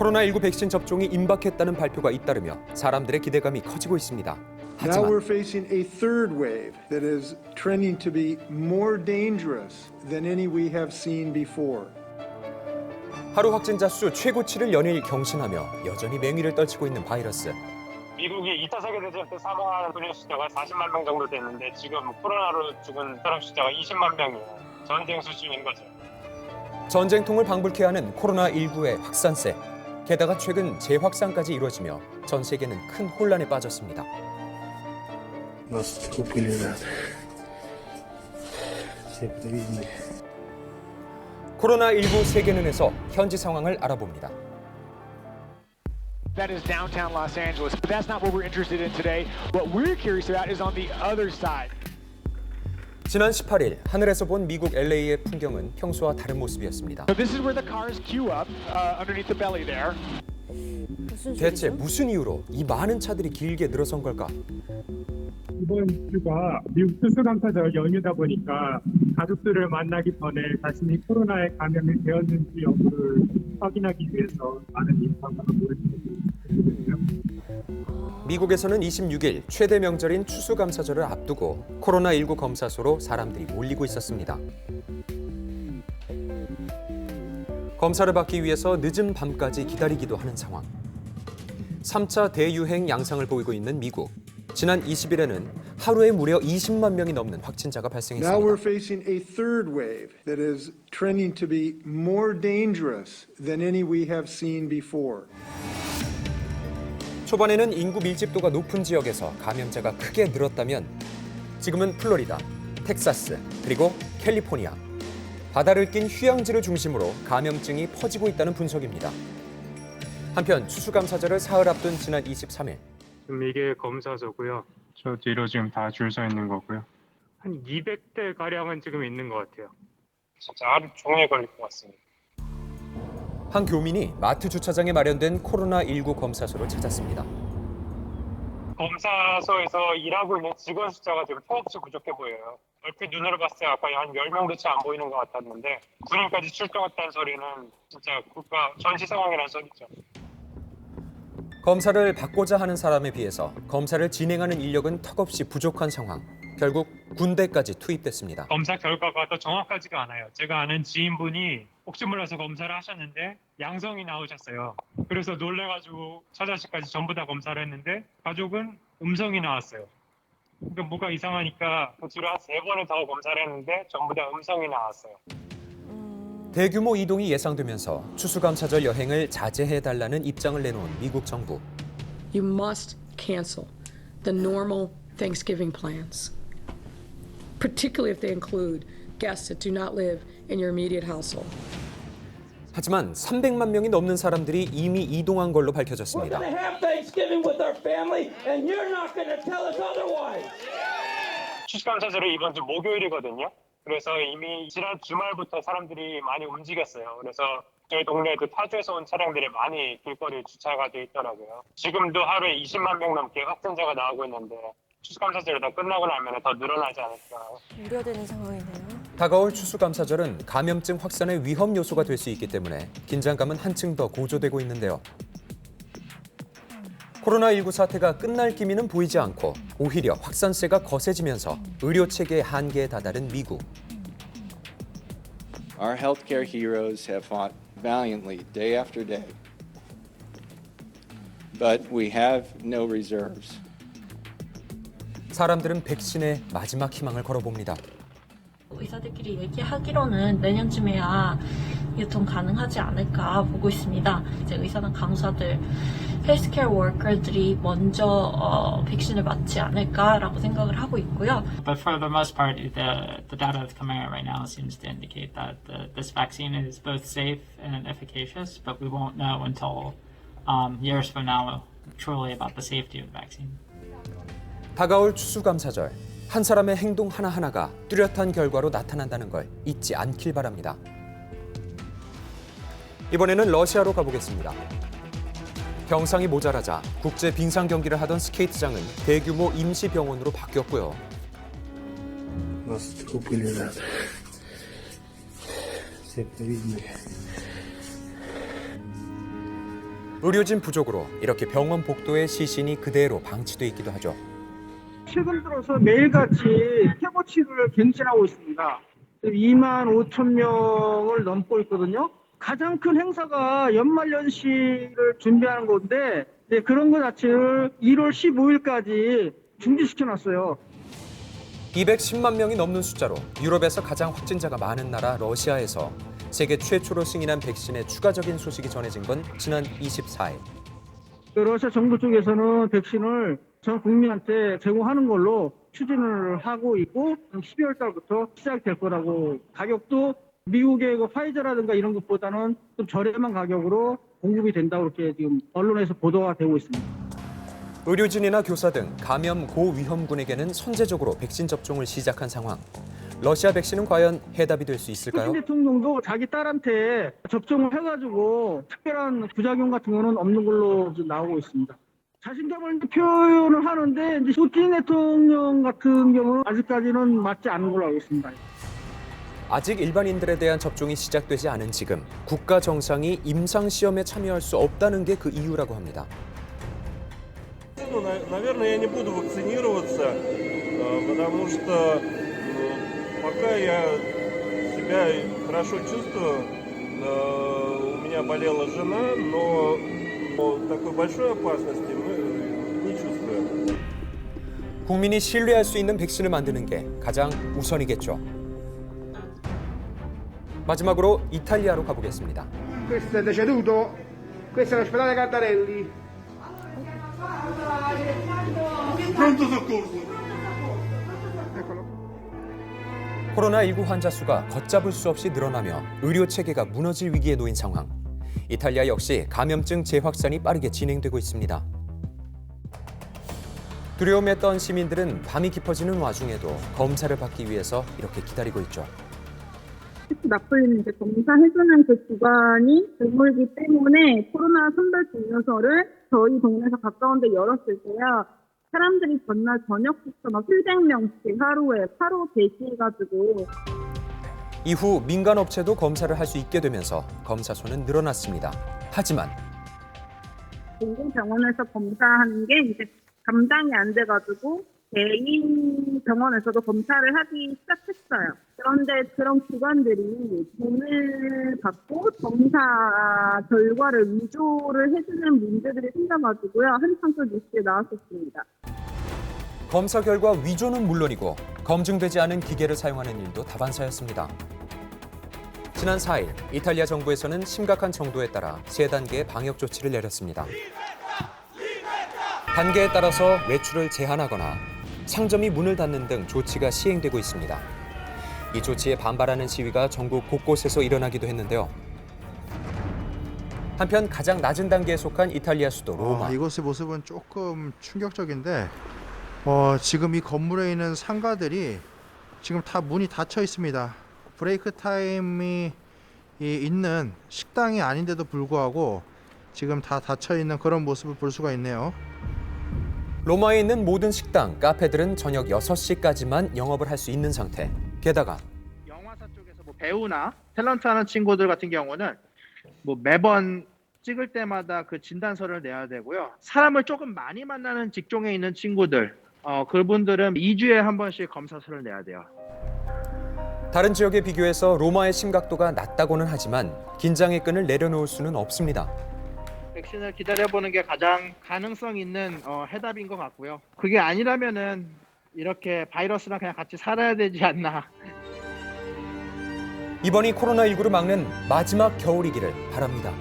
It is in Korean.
코로나19 백신 접종이 임박했다는 발표가 잇따르며 사람들의 기대감이 커지고 있습니다. Now we're 하지만 facing a third wave that is trending to be more dangerous than any we have seen before. 하루 확진자 수 최고치를 연일 경신하며 여전히 맹위를 떨치고 있는 바이러스. 미국이 2차 세계대전 때 사망하는 분의 숫자가 40만 명 정도 됐는데 지금 코로나로 죽은 사람 숫자가 20만 명이에요. 전쟁 수준인 거죠. 전쟁통을 방불케 하는 코로나19의 확산세. 게다가 최근 재확산까지 이루어지며 전 세계는 큰 혼란에 빠졌습니다. 코로나19 세계는에서 현지 상황을 알아봅니다. That is downtown Los Angeles, but that's not what we're interested in today. What we're curious about is on the other side. 지난 18일 하늘에서 본 미국 LA의 풍경은 평소와 다른 모습이었습니다. So this is where the cars queue up underneath the belly there. 대체 무슨 이유로 이 많은 차들이 길게 늘어선 걸까? 이번 주가 미국 추수감사절 연휴다 보니까 가족들을 만나기 전에 자신이 코로나에 감염이 되었는지 여부를 확인하기 위해서 많은 인파가 모여있습니다. 미국에서는 26일 최대 명절인 추수감사절을 앞두고 코로나19 검사소로 사람들이 몰리고 있었습니다. 검사를 받기 위해서 늦은 밤까지 기다리기도 하는 상황. 3차 대유행 양상을 보이고 있는 미국. 지난 20일에는 하루에 무려 20만 명이 넘는 확진자가 Now we're 발생했습니다. facing a third wave that is trending to be more dangerous than any we have seen before. 초반에는 인구 밀집도가 높은 지역에서 감염자가 크게 늘었다면 지금은 플로리다, 텍사스, 그리고 캘리포니아. 바다를 낀 휴양지를 중심으로 감염증이 퍼지고 있다는 분석입니다. 한편 추수감사절을 사흘 앞둔 지난 23일 지금 이게 검사소고요. 저 뒤로 지금 다 줄 서 있는 거고요. 한 200대 가량은 지금 있는 것 같아요. 진짜 하루 종일 걸릴 것 같습니다. 한 교민이 마트 주차장에 마련된 코로나19 검사소를 찾았습니다. 검사소에서 일하고 있는 직원 숫자가 지금 턱없이 부족해 보여요. 얼핏 눈으로 봤을 때 아까 한 10명도 채 안 보이는 것 같았는데 군인까지 출동했다는 소리는 진짜 국가 전시 상황이라는 소리죠. 검사를 받고자 하는 사람에 비해서 검사를 진행하는 인력은 턱없이 부족한 상황. 결국 군대까지 투입됐습니다. 검사 결과가 더 정확하지가 않아요. 제가 아는 지인분이 혹시 몰라서 검사를 하셨는데 양성이 나오셨어요. 그래서 놀래가지고 처자식까지 전부 다 검사를 했는데 가족은 음성이 나왔어요. 그러니까 뭐가 이상하니까 그 뒤로 한 3번을 더 검사를 했는데 전부 다 음성이 나왔어요. 대규모 이동이 예상되면서 추수감사절 여행을 자제해달라는 입장을 내놓은 미국 정부. You must cancel the normal Thanksgiving plans, particularly if they include guests that do not live in your immediate household. 하지만 300만 명이 넘는 사람들이 이미 이동한 걸로 밝혀졌습니다. We're going to have Thanksgiving with our family, and you're not going to tell us otherwise. 추수감사절이 이번 주 목요일이거든요. 그래서 이미 지난 주말부터 사람들이 많이 움직였어요. 그래서 저희 동네에도 타주에서 온 차량들이 많이 길거리에 주차가 돼 있더라고요. 지금도 하루에 20만 명 넘게 확진자가 나오고 있는데 추수감사절이 다 끝나고 나면 더 늘어나지 않을까. 우려되는 상황이네요. 다가올 추수감사절은 감염증 확산의 위험 요소가 될 수 있기 때문에 긴장감은 한층 더 고조되고 있는데요. 코로나19 사태가 끝날 기미는 보이지 않고 오히려 확산세가 거세지면서 의료 체계의 한계에 다다른 미국. Our healthcare heroes have fought valiantly day after day. But we have no reserves. 사람들은 백신의 마지막 희망을 걸어봅니다. 의사들끼리 얘기하기로는 내년쯤에야 유통 가능하지 않을까 보고 있습니다. 이제 의사나 간호사들, 헬스케어 워커들이 먼저 백신을 맞지 않을까라고 생각을 하고 있고요. But for the most part, the data that's coming out right now seems to indicate that this vaccine is both safe and efficacious, but we won't know until years from now truly about the safety of the vaccine. 다가올 추수감사절, 한 사람의 행동 하나하나가 뚜렷한 결과로 나타난다는 걸 잊지 않길 바랍니다. 이번에는 러시아로 가보겠습니다. 병상이 모자라자 국제 빙상 경기를 하던 스케이트장은 대규모 임시병원으로 바뀌었고요. 의료진 부족으로 이렇게 병원 복도의 시신이 그대로 방치돼 있기도 하죠. 최근 들어서 매일같이 퇴보치를 갱신하고 있습니다. 2만 5천 명을 넘고 있거든요. 가장 큰 행사가 연말연시를 준비하는 건데 그런 것 자체를 1월 15일까지 중지시켜놨어요. 210만 명이 넘는 숫자로 유럽에서 가장 확진자가 많은 나라 러시아에서 세계 최초로 승인한 백신의 추가적인 소식이 전해진 건 지난 24일. 러시아 정부 쪽에서는 백신을 전 국민한테 제공하는 걸로 추진을 하고 있고 12월 달부터 시작될 거라고, 가격도 미국의 그 파이저라든가 이런 것보다는 좀 저렴한 가격으로 공급이 된다고 이렇게 지금 언론에서 보도가 되고 있습니다. 의료진이나 교사 등 감염 고위험군에게는 선제적으로 백신 접종을 시작한 상황. 러시아 백신은 과연 해답이 될 수 있을까요? 푸틴 대통령도 자기 딸한테 접종을 해가지고 특별한 부작용 같은 거는 없는 걸로 지금 나오고 있습니다. 자신감을 표현을 하는데 이제 푸틴 대통령 같은 경우는 아직까지는 맞지 않은 걸로 알고 있습니다. 아직 일반인들에 대한 접종이 시작되지 않은 지금 국가 정상이 임상 시험에 참여할 수 없다는 게 그 이유라고 합니다. Наверное, я не буду вакцинироваться, потому что пока я себя хорошо чувствую. У меня болела жена, но такой большой опасности мы не чувствуем. 국민이 신뢰할 수 있는 백신을 만드는 게 가장 우선이겠죠. 마지막으로 이탈리아로 가보겠습니다. Questo è deceduto? Questo è l'ospedale Cardarelli. Pronto soccorso. 코로나19 환자 수가 걷잡을 수 없이 늘어나며 의료 체계가 무너질 위기에 놓인 상황. 이탈리아 역시 감염증 재확산이 빠르게 진행되고 있습니다. 두려움했던 시민들은 밤이 깊어지는 와중에도 검사를 받기 위해서 이렇게 기다리고 있죠. 특히 나폴리는 이제 검사해주는 그 기관이 드물기 때문에 코로나 선별 증명서를 저희 동네에서 가까운 데 열었을 때요. 사람들이 전날 저녁부터 막 수백 명씩 하루에 바로 대기해가지고. 이후 민간 업체도 검사를 할 수 있게 되면서 검사 수는 늘어났습니다. 하지만 공공병원에서 검사하는 게 이제 감당이 안 돼가지고 개인 병원에서도 검사를 하기 시작했어요. 그런데 그런 기관들이 돈을 받고 검사 결과를 위조를 해주는 문제들이 생겨가지고요. 한창 또 뉴스에 나왔었습니다. 검사 결과 위조는 물론이고 검증되지 않은 기계를 사용하는 일도 다반사였습니다. 지난 4일 이탈리아 정부에서는 심각한 정도에 따라 3단계의 방역 조치를 내렸습니다. 단계에 따라서 외출을 제한하거나 상점이 문을 닫는 등 조치가 시행되고 있습니다. 이 조치에 반발하는 시위가 전국 곳곳에서 일어나기도 했는데요. 한편 가장 낮은 단계에 속한 이탈리아 수도 로마. 이곳의 모습은 조금 충격적인데 지금 이 건물에 있는 상가들이 지금 다 문이 닫혀 있습니다. 브레이크 타임이 있는 식당이 아닌데도 불구하고 지금 다 닫혀 있는 그런 모습을 볼 수가 있네요. 로마에 있는 모든 식당, 카페들은 저녁 6시까지만 영업을 할 수 있는 상태. 게다가 영화사 쪽에서 배우나 탤런트 하는 친구들 같은 경우는 매번 찍을 때마다 그 진단서를 내야 되고요. 사람을 조금 많이 만나는 직종에 있는 친구들, 그분들은 2주에 한 번씩 검사서를 내야 돼요. 다른 지역에 비교해서 로마의 심각도가 낮다고는 하지만 긴장의 끈을 내려놓을 수는 없습니다. 백신을 기다려보는 게 가장 가능성 있는 해답인 것 같고요. 그게 아니라면은 이렇게 바이러스랑 그냥 같이 살아야 되지 않나. 이번이 코로나19를 막는 마지막 겨울이기를 바랍니다.